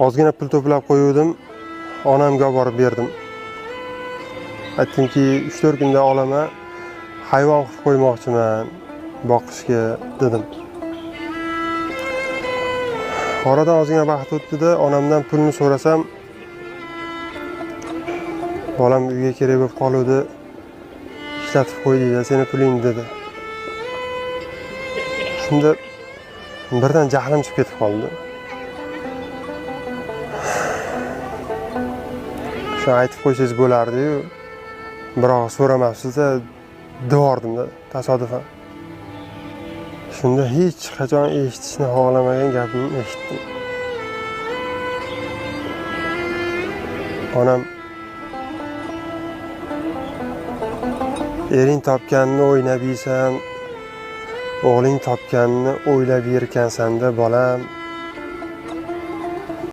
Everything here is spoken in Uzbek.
Ozgina pul to'plab qo'yuvdim. Onamga olib borib berdim. Aytdimki, 3-4 kunda olaman. Hayvon qilib qo'ymoqchiman boqishga dedim. Oradan ozgina vaqt o'tdi-da, onamdan pulni so'rasam, bolam uyga kerak bo'lib qoluvdi. Ishlatib qo'ydi-da, seni puling dedi. Shunda birdan jahlim chiqib ketib qoldi. Shuni aytib qo'ysangiz bo'lardi-yu, biroq so'ramabsiz-da, devordim-da tasodifan. Shunda hech qachon eshitishni xohlamagan gapimni eshitdim. Onam ering topganini o'ynab yeysan, o'g'ling topganini o'ylab yerkansan-da bolam.